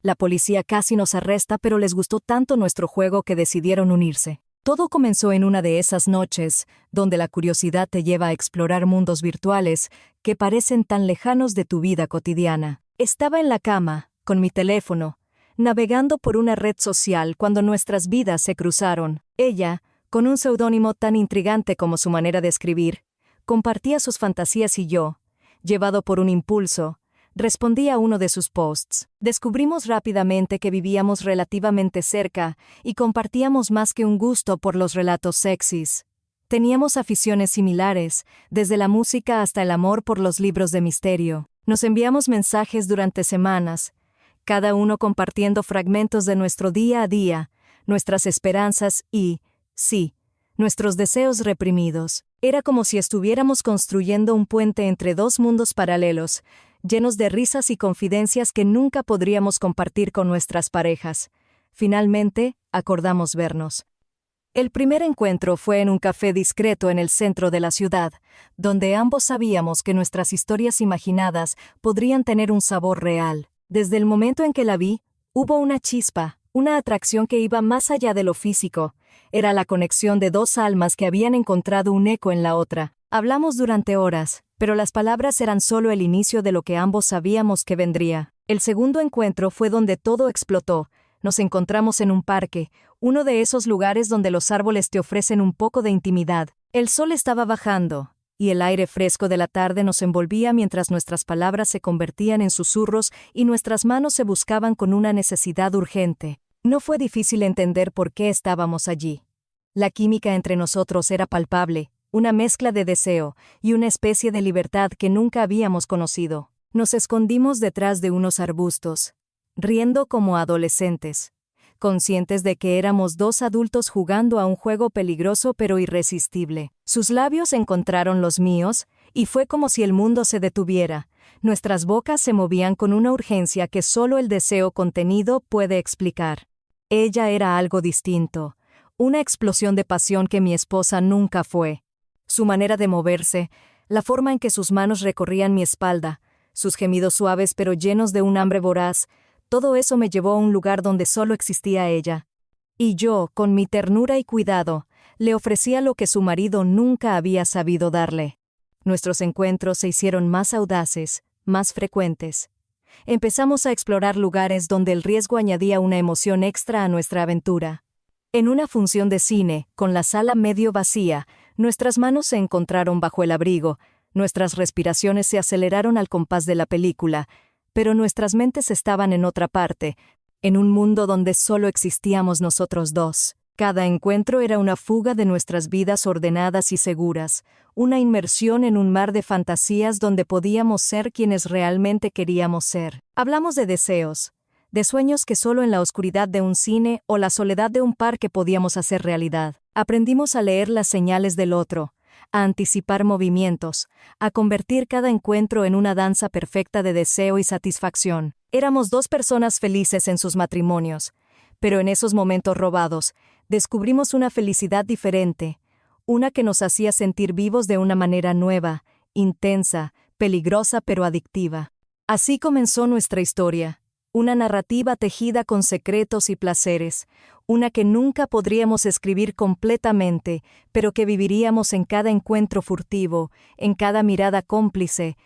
La policía casi nos arresta, pero les gustó tanto nuestro juego que decidieron unirse. Todo comenzó en una de esas noches, donde la curiosidad te lleva a explorar mundos virtuales que parecen tan lejanos de tu vida cotidiana. Estaba en la cama, con mi teléfono, navegando por una red social cuando nuestras vidas se cruzaron. Ella, con un seudónimo tan intrigante como su manera de escribir, compartía sus fantasías y yo, llevado por un impulso, respondí a uno de sus posts. Descubrimos rápidamente que vivíamos relativamente cerca y compartíamos más que un gusto por los relatos sexys. Teníamos aficiones similares, desde la música hasta el amor por los libros de misterio. Nos enviamos mensajes durante semanas, cada uno compartiendo fragmentos de nuestro día a día, nuestras esperanzas y, sí, nuestros deseos reprimidos. Era como si estuviéramos construyendo un puente entre dos mundos paralelos, llenos de risas y confidencias que nunca podríamos compartir con nuestras parejas. Finalmente, acordamos vernos. El primer encuentro fue en un café discreto en el centro de la ciudad, donde ambos sabíamos que nuestras historias imaginadas podrían tener un sabor real. Desde el momento en que la vi, hubo una chispa, una atracción que iba más allá de lo físico. Era la conexión de dos almas que habían encontrado un eco en la otra. Hablamos durante horas, pero las palabras eran solo el inicio de lo que ambos sabíamos que vendría. El segundo encuentro fue donde todo explotó. Nos encontramos en un parque, uno de esos lugares donde los árboles te ofrecen un poco de intimidad. El sol estaba bajando, y el aire fresco de la tarde nos envolvía mientras nuestras palabras se convertían en susurros y nuestras manos se buscaban con una necesidad urgente. No fue difícil entender por qué estábamos allí. La química entre nosotros era palpable, una mezcla de deseo y una especie de libertad que nunca habíamos conocido. Nos escondimos detrás de unos arbustos, riendo como adolescentes, conscientes de que éramos dos adultos jugando a un juego peligroso pero irresistible. Sus labios encontraron los míos, y fue como si el mundo se detuviera. Nuestras bocas se movían con una urgencia que solo el deseo contenido puede explicar. Ella era algo distinto, una explosión de pasión que mi esposa nunca fue. Su manera de moverse, la forma en que sus manos recorrían mi espalda, sus gemidos suaves pero llenos de un hambre voraz, todo eso me llevó a un lugar donde solo existía ella. Y yo, con mi ternura y cuidado, le ofrecía lo que su marido nunca había sabido darle. Nuestros encuentros se hicieron más audaces, más frecuentes. Empezamos a explorar lugares donde el riesgo añadía una emoción extra a nuestra aventura. En una función de cine, con la sala medio vacía, nuestras manos se encontraron bajo el abrigo, nuestras respiraciones se aceleraron al compás de la película, pero nuestras mentes estaban en otra parte, en un mundo donde solo existíamos nosotros dos. Cada encuentro era una fuga de nuestras vidas ordenadas y seguras, una inmersión en un mar de fantasías donde podíamos ser quienes realmente queríamos ser. Hablamos de deseos, de sueños que solo en la oscuridad de un cine o la soledad de un parque podíamos hacer realidad. Aprendimos a leer las señales del otro, a anticipar movimientos, a convertir cada encuentro en una danza perfecta de deseo y satisfacción. Éramos dos personas felices en sus matrimonios, pero en esos momentos robados, descubrimos una felicidad diferente, una que nos hacía sentir vivos de una manera nueva, intensa, peligrosa pero adictiva. Así comenzó nuestra historia, una narrativa tejida con secretos y placeres, una que nunca podríamos escribir completamente, pero que viviríamos en cada encuentro furtivo, en cada mirada cómplice,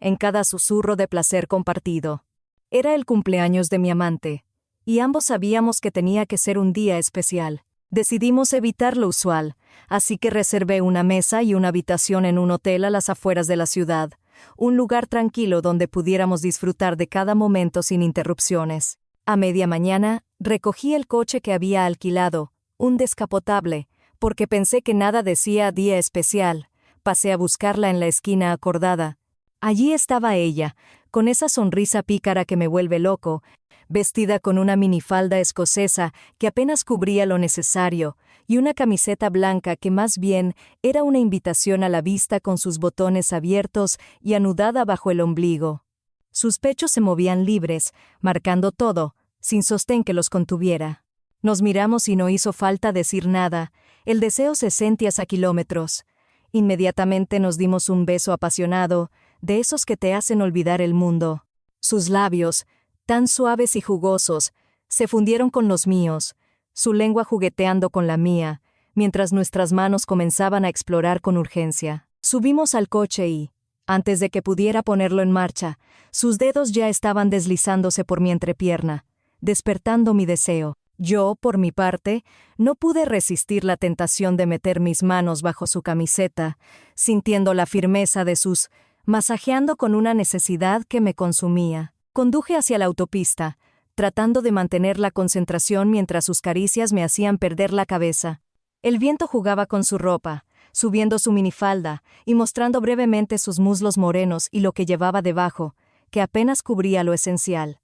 en cada susurro de placer compartido. Era el cumpleaños de mi amante, y ambos sabíamos que tenía que ser un día especial. Decidimos evitar lo usual, así que reservé una mesa y una habitación en un hotel a las afueras de la ciudad, un lugar tranquilo donde pudiéramos disfrutar de cada momento sin interrupciones. A media mañana, recogí el coche que había alquilado, un descapotable, porque pensé que nada decía día especial. Pasé a buscarla en la esquina acordada. Allí estaba ella, con esa sonrisa pícara que me vuelve loco, vestida con una minifalda escocesa que apenas cubría lo necesario, y una camiseta blanca que más bien era una invitación a la vista con sus botones abiertos y anudada bajo el ombligo. Sus pechos se movían libres, marcando todo, sin sostén que los contuviera. Nos miramos y no hizo falta decir nada, el deseo se sentía a kilómetros. Inmediatamente nos dimos un beso apasionado, de esos que te hacen olvidar el mundo. Sus labios, tan suaves y jugosos, se fundieron con los míos, su lengua jugueteando con la mía, mientras nuestras manos comenzaban a explorar con urgencia. Subimos al coche y, antes de que pudiera ponerlo en marcha, sus dedos ya estaban deslizándose por mi entrepierna, despertando mi deseo. Yo, por mi parte, no pude resistir la tentación de meter mis manos bajo su camiseta, sintiendo la firmeza de sus, masajeando con una necesidad que me consumía. Conduje hacia la autopista, tratando de mantener la concentración mientras sus caricias me hacían perder la cabeza. El viento jugaba con su ropa, subiendo su minifalda y mostrando brevemente sus muslos morenos y lo que llevaba debajo, que apenas cubría lo esencial.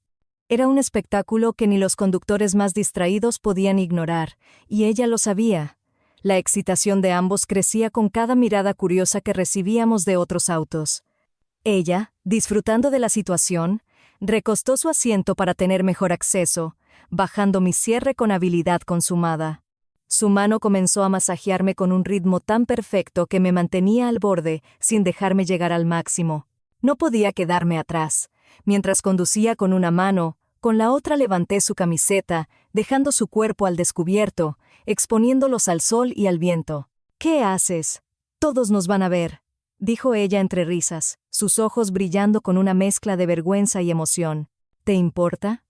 Era un espectáculo que ni los conductores más distraídos podían ignorar, y ella lo sabía. La excitación de ambos crecía con cada mirada curiosa que recibíamos de otros autos. Ella, disfrutando de la situación, recostó su asiento para tener mejor acceso, bajando mi cierre con habilidad consumada. Su mano comenzó a masajearme con un ritmo tan perfecto que me mantenía al borde sin dejarme llegar al máximo. No podía quedarme atrás. Mientras conducía con una mano, con la otra levanté su camiseta, dejando su cuerpo al descubierto, exponiéndolos al sol y al viento. «¿Qué haces? Todos nos van a ver», dijo ella entre risas, sus ojos brillando con una mezcla de vergüenza y emoción. «¿Te importa?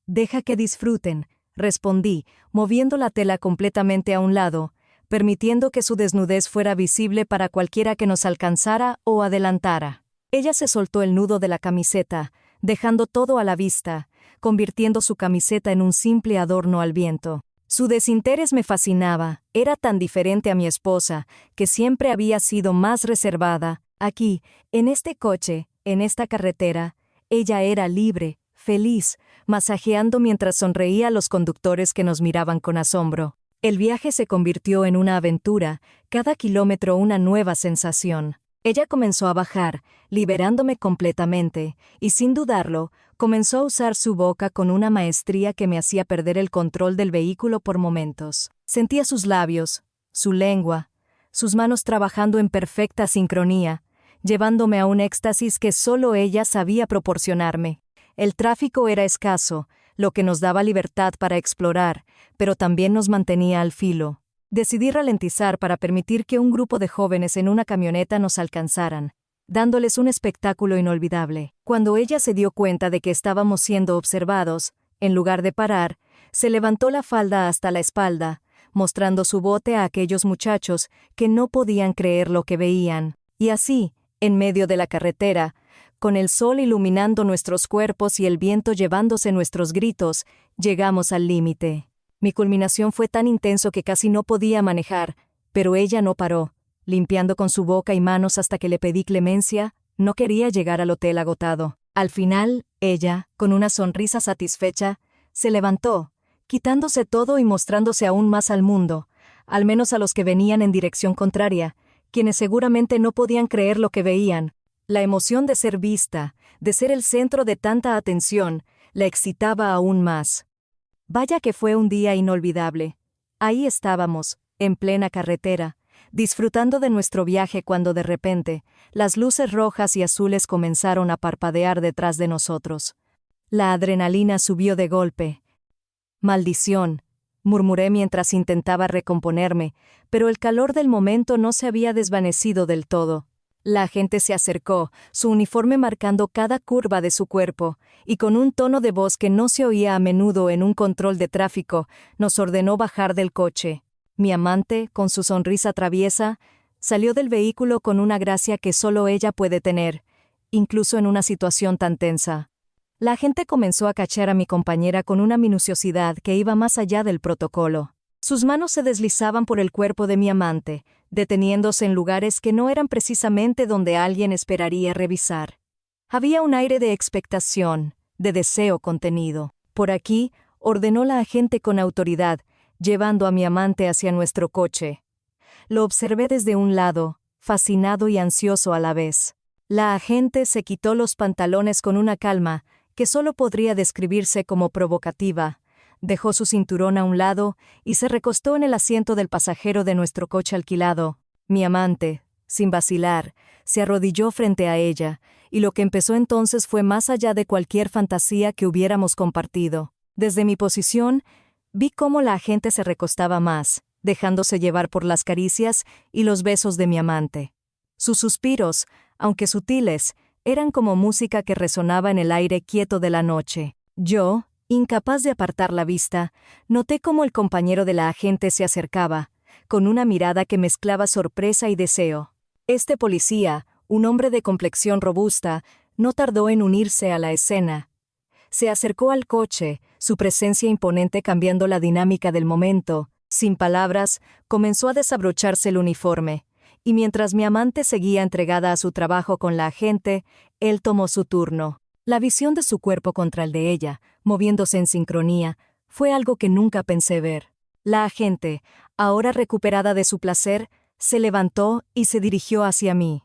Deja que disfruten», respondí, moviendo la tela completamente a un lado, permitiendo que su desnudez fuera visible para cualquiera que nos alcanzara o adelantara. Ella se soltó el nudo de la camiseta, dejando todo a la vista, convirtiendo su camiseta en un simple adorno al viento. Su desinterés me fascinaba, era tan diferente a mi esposa, que siempre había sido más reservada. Aquí, en este coche, en esta carretera, ella era libre, feliz, masajeando mientras sonreía a los conductores que nos miraban con asombro. El viaje se convirtió en una aventura, cada kilómetro una nueva sensación. Ella comenzó a bajar, liberándome completamente, y sin dudarlo, comenzó a usar su boca con una maestría que me hacía perder el control del vehículo por momentos. Sentía sus labios, su lengua, sus manos trabajando en perfecta sincronía, llevándome a un éxtasis que solo ella sabía proporcionarme. El tráfico era escaso, lo que nos daba libertad para explorar, pero también nos mantenía al filo. Decidí ralentizar para permitir que un grupo de jóvenes en una camioneta nos alcanzaran, dándoles un espectáculo inolvidable. Cuando ella se dio cuenta de que estábamos siendo observados, en lugar de parar, se levantó la falda hasta la espalda, mostrando su bote a aquellos muchachos que no podían creer lo que veían. Y así, en medio de la carretera, con el sol iluminando nuestros cuerpos y el viento llevándose nuestros gritos, llegamos al límite. Mi culminación fue tan intenso que casi no podía manejar, pero ella no paró, limpiando con su boca y manos hasta que le pedí clemencia. No quería llegar al hotel agotado. Al final, ella, con una sonrisa satisfecha, se levantó, quitándose todo y mostrándose aún más al mundo, al menos a los que venían en dirección contraria, quienes seguramente no podían creer lo que veían. La emoción de ser vista, de ser el centro de tanta atención, la excitaba aún más. Vaya que fue un día inolvidable. Ahí estábamos, en plena carretera, disfrutando de nuestro viaje cuando de repente, las luces rojas y azules comenzaron a parpadear detrás de nosotros. La adrenalina subió de golpe. «Maldición», murmuré mientras intentaba recomponerme, pero el calor del momento no se había desvanecido del todo. La agente se acercó, su uniforme marcando cada curva de su cuerpo, y con un tono de voz que no se oía a menudo en un control de tráfico, nos ordenó bajar del coche. Mi amante, con su sonrisa traviesa, salió del vehículo con una gracia que solo ella puede tener, incluso en una situación tan tensa. La agente comenzó a cachar a mi compañera con una minuciosidad que iba más allá del protocolo. Sus manos se deslizaban por el cuerpo de mi amante, deteniéndose en lugares que no eran precisamente donde alguien esperaría revisar. Había un aire de expectación, de deseo contenido. «Por aquí», ordenó la agente con autoridad, llevando a mi amante hacia nuestro coche. Lo observé desde un lado, fascinado y ansioso a la vez. La agente se quitó los pantalones con una calma que solo podría describirse como provocativa. Dejó su cinturón a un lado y se recostó en el asiento del pasajero de nuestro coche alquilado. Mi amante, sin vacilar, se arrodilló frente a ella y lo que empezó entonces fue más allá de cualquier fantasía que hubiéramos compartido. Desde mi posición, vi cómo la agente se recostaba más, dejándose llevar por las caricias y los besos de mi amante. Sus suspiros, aunque sutiles, eran como música que resonaba en el aire quieto de la noche. Yo, incapaz de apartar la vista, noté cómo el compañero de la agente se acercaba, con una mirada que mezclaba sorpresa y deseo. Este policía, un hombre de complexión robusta, no tardó en unirse a la escena. Se acercó al coche, su presencia imponente cambiando la dinámica del momento. Sin palabras, comenzó a desabrocharse el uniforme, y mientras mi amante seguía entregada a su trabajo con la agente, él tomó su turno. La visión de su cuerpo contra el de ella, moviéndose en sincronía, fue algo que nunca pensé ver. La agente, ahora recuperada de su placer, se levantó y se dirigió hacia mí.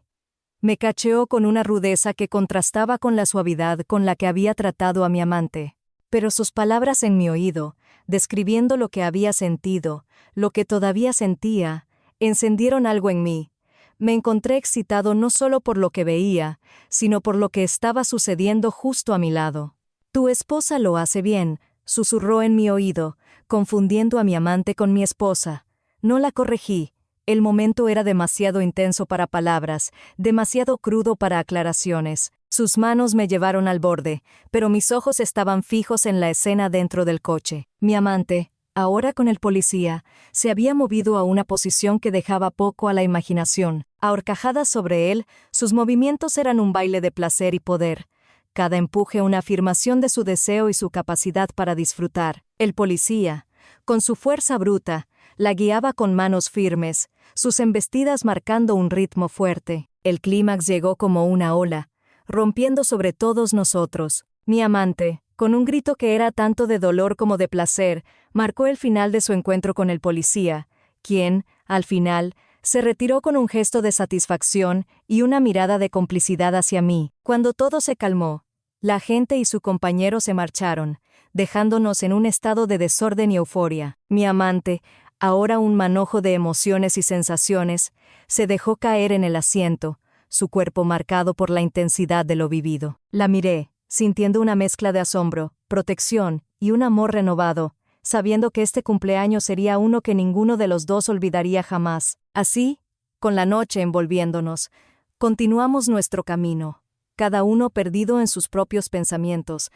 Me cacheó con una rudeza que contrastaba con la suavidad con la que había tratado a mi amante. Pero sus palabras en mi oído, describiendo lo que había sentido, lo que todavía sentía, encendieron algo en mí. Me encontré excitado no solo por lo que veía, sino por lo que estaba sucediendo justo a mi lado. «Tu esposa lo hace bien», susurró en mi oído, confundiendo a mi amante con mi esposa. No la corregí. El momento era demasiado intenso para palabras, demasiado crudo para aclaraciones. Sus manos me llevaron al borde, pero mis ojos estaban fijos en la escena dentro del coche. Mi amante, ahora con el policía, se había movido a una posición que dejaba poco a la imaginación. A horcajadas sobre él, sus movimientos eran un baile de placer y poder. Cada empuje una afirmación de su deseo y su capacidad para disfrutar. El policía, con su fuerza bruta, la guiaba con manos firmes, sus embestidas marcando un ritmo fuerte. El clímax llegó como una ola, rompiendo sobre todos nosotros. Mi amante, con un grito que era tanto de dolor como de placer, marcó el final de su encuentro con el policía, quien, al final, se retiró con un gesto de satisfacción y una mirada de complicidad hacia mí. Cuando todo se calmó, la agente y su compañero se marcharon, dejándonos en un estado de desorden y euforia. Mi amante, ahora un manojo de emociones y sensaciones, se dejó caer en el asiento, su cuerpo marcado por la intensidad de lo vivido. La miré, sintiendo una mezcla de asombro, protección y un amor renovado, sabiendo que este cumpleaños sería uno que ninguno de los dos olvidaría jamás. Así, con la noche envolviéndonos, continuamos nuestro camino, cada uno perdido en sus propios pensamientos,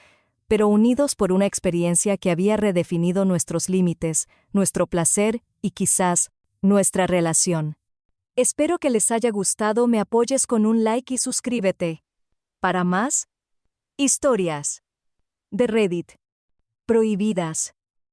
pero unidos por una experiencia que había redefinido nuestros límites, nuestro placer y quizás nuestra relación. Espero que les haya gustado, me apoyes con un like y suscríbete. Para más historias de Reddit prohibidas.